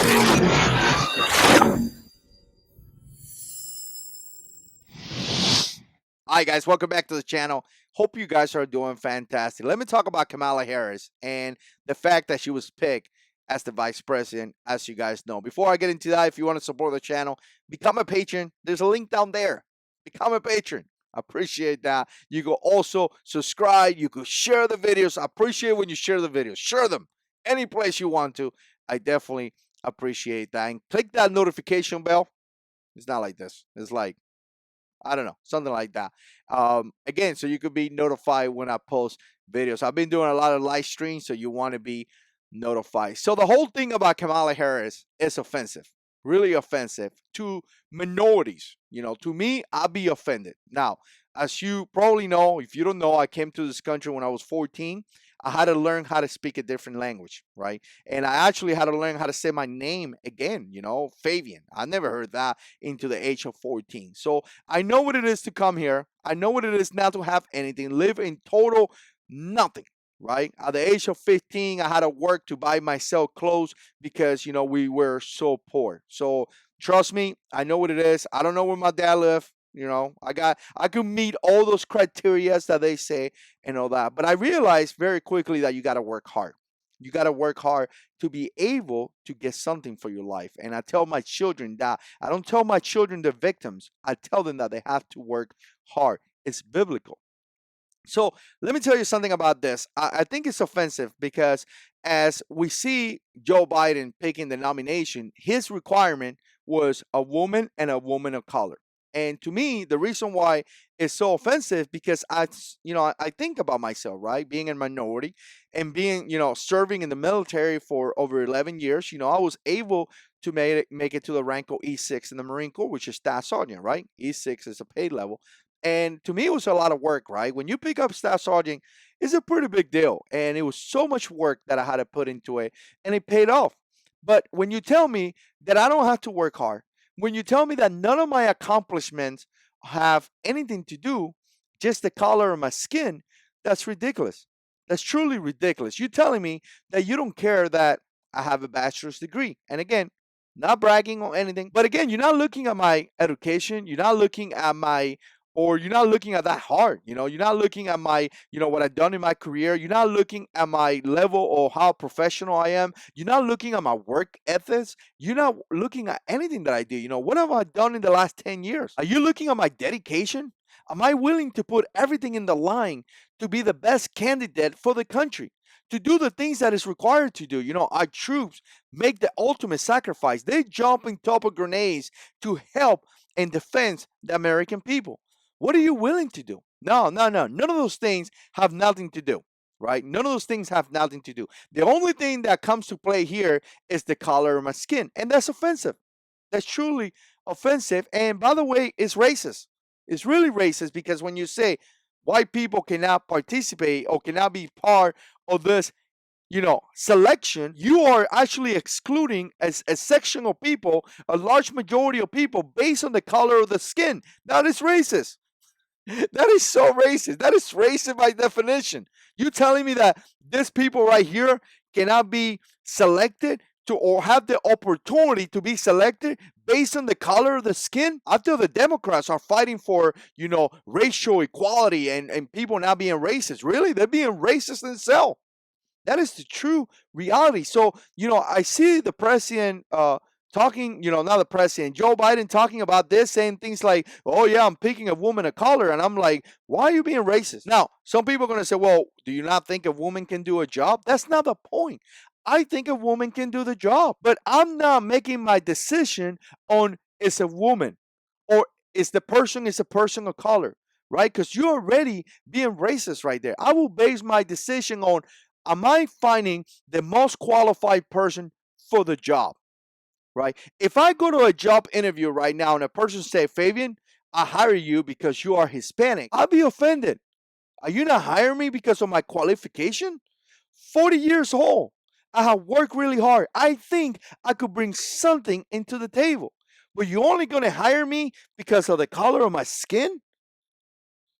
Hi guys, welcome back to the channel. Hope you guys are doing fantastic. Let me talk about Kamala Harris and the fact that she was picked as the vice president, as you guys know. Before I get into that, if you want to support the channel, become a patron. There's a link down there. Become a patron. I appreciate that. You can also subscribe. You can share the videos. I appreciate when you share the videos. Share them any place you want to. I definitely appreciate that. And click that notification bell. It's not like this. It's like I don't know, something like that. Again, so you could be notified when I post videos. I've been doing a lot of live streams, so you want to be notified. So the whole thing about Kamala Harris is offensive, really offensive to minorities. You know, to me, I'll be offended. Now, as you probably know, if you don't know, I came to this country when I was 14. I had to learn how to speak a different language, right? And I actually had to learn how to say my name again, Fabian. I never heard that into the age of 14. So I know what it is to come here. I know what it is not to have anything, live in total nothing, right? At the age of 15, I had to work to buy myself clothes because, we were so poor. So trust me, I know what it is. I don't know where my dad lived. I could meet all those criterias that they say and all that. But I realized very quickly that you got to work hard. You got to work hard to be able to get something for your life. And I tell my children that. I don't tell my children they're victims. I tell them that they have to work hard. It's biblical. So let me tell you something about this. I think it's offensive because as we see Joe Biden picking the nomination, his requirement was a woman and a woman of color. And to me, the reason why it's so offensive because I think about myself, right? Being a minority and being, serving in the military for over 11 years, I was able to make it to the rank of E6 in the Marine Corps, which is Staff Sergeant, right? E6 is a pay level. And to me, it was a lot of work, right? When you pick up Staff Sergeant, it's a pretty big deal. And it was so much work that I had to put into it, and it paid off. But when you tell me that I don't have to work hard, when you tell me that none of my accomplishments have anything to do, just the color of my skin, that's ridiculous. That's truly ridiculous. You're telling me that you don't care that I have a bachelor's degree. And again, not bragging or anything, but again, you're not looking at my education. You're not looking at you're not looking at that hard. You're not looking at what I've done in my career. You're not looking at my level or how professional I am. You're not looking at my work ethics. You're not looking at anything that I do. What have I done in the last 10 years? Are you looking at my dedication? Am I willing to put everything in the line to be the best candidate for the country? To do the things that is required to do. Our troops make the ultimate sacrifice. They jump on top of grenades to help and defend the American people. What are you willing to do? No, no, no. None of those things have nothing to do, right? None of those things have nothing to do. The only thing that comes to play here is the color of my skin. And that's offensive. That's truly offensive. And by the way, it's racist. It's really racist because when you say white people cannot participate or cannot be part of this selection, you are actually excluding a section of people, a large majority of people, based on the color of the skin. That is racist. That is so racist. That is racist by definition. You telling me that these people right here cannot be selected to or have the opportunity to be selected based on the color of the skin? After the Democrats are fighting for, racial equality and people not being racist. Really? They're being racist themselves. That is the true reality. So, I see the president talking, not the president, Joe Biden talking about this, saying things like, oh, yeah, I'm picking a woman of color. And I'm like, why are you being racist? Now, some people are going to say, well, do you not think a woman can do a job? That's not the point. I think a woman can do the job, but I'm not making my decision on is a woman or is a person of color, right? Because you're already being racist right there. I will base my decision on am I finding the most qualified person for the job, right? If I go to a job interview right now and a person say, Fabian, I hire you because you are Hispanic, I'll be offended. Are you not hiring me because of my qualification? 40 years old. I have worked really hard. I think I could bring something into the table. But you're only going to hire me because of the color of my skin?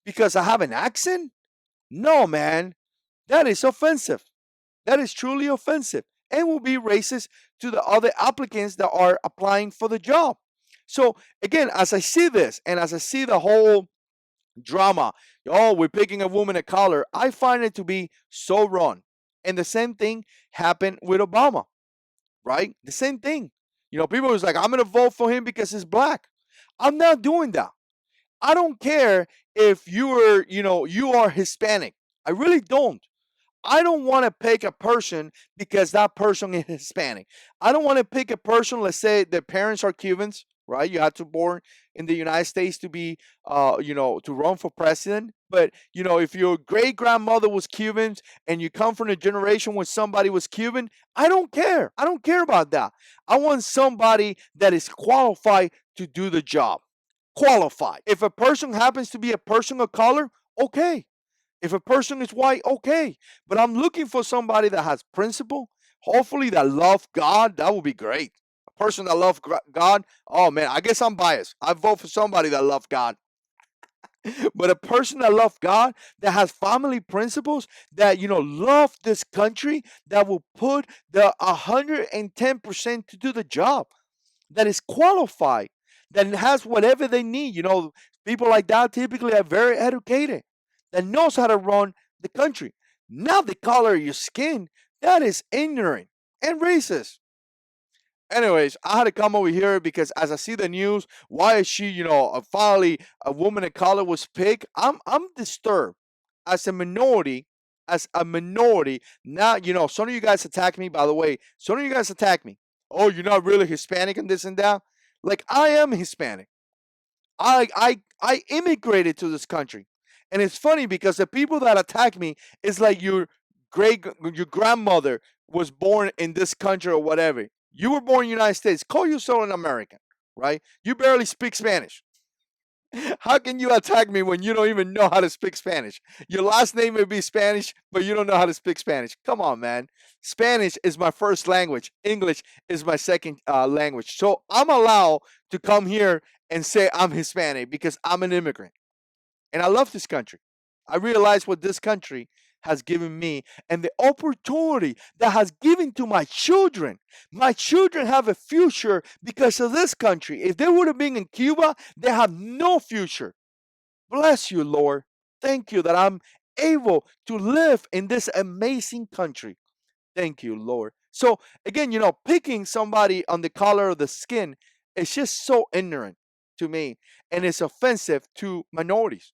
Because I have an accent? No, man. That is offensive. That is truly offensive. and will be racist to the other applicants that are applying for the job. So again, as I see this and as I see the whole drama, oh, we're picking a woman of color, I find it to be so wrong. And the same thing happened with Obama, right? The same thing. People was like, I'm gonna vote for him because he's black. I'm not doing that. I don't care if you are Hispanic. I really don't. I don't want to pick a person because that person is Hispanic. I don't want to pick a person. Let's say their parents are Cubans, right? You had to born in the United States to be, to run for president. But if your great grandmother was Cuban and you come from a generation when somebody was Cuban, I don't care. I don't care about that. I want somebody that is qualified to do the job. Qualified. If a person happens to be a person of color, okay. If a person is white, okay. But I'm looking for somebody that has principle, hopefully that love God. That would be great. A person that loves God, oh man, I guess I'm biased. I vote for somebody that loves God. But a person that loves God, that has family principles, that love this country, that will put the 110% to do the job, that is qualified, that has whatever they need. People like that typically are very educated, that knows how to run the country. Not the color of your skin. That is ignorant and racist. Anyways, I had to come over here because as I see the news, why is she, finally a woman of color was picked? I'm disturbed as a minority. As a minority, now some of you guys attack me. By the way, some of you guys attack me. Oh, you're not really Hispanic and this and that. Like I am Hispanic. I immigrated to this country, and it's funny because the people that attack me is like your grandmother was born in this country or whatever. You were born in the United States. Call yourself an American, right? You barely speak Spanish. How can you attack me when you don't even know how to speak Spanish? Your last name may be Spanish, but you don't know how to speak Spanish. Come on, man. Spanish is my first language. English is my second language. So I'm allowed to come here and say I'm Hispanic because I'm an immigrant. And I love this country. I realize what this country has given me and the opportunity that has given to my children. My children have a future because of this country. If they would have been in Cuba, they have no future. Bless you, Lord. Thank you that I'm able to live in this amazing country. Thank you, Lord. So again, picking somebody on the color of the skin is just so ignorant to me, and it's offensive to minorities.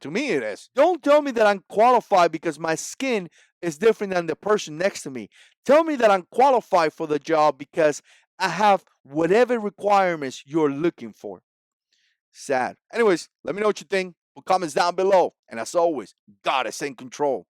To me, it is. Don't tell me that I'm qualified because my skin is different than the person next to me. Tell me that I'm qualified for the job because I have whatever requirements you're looking for. Sad. Anyways, let me know what you think. Put comments down below. And as always, God is in control.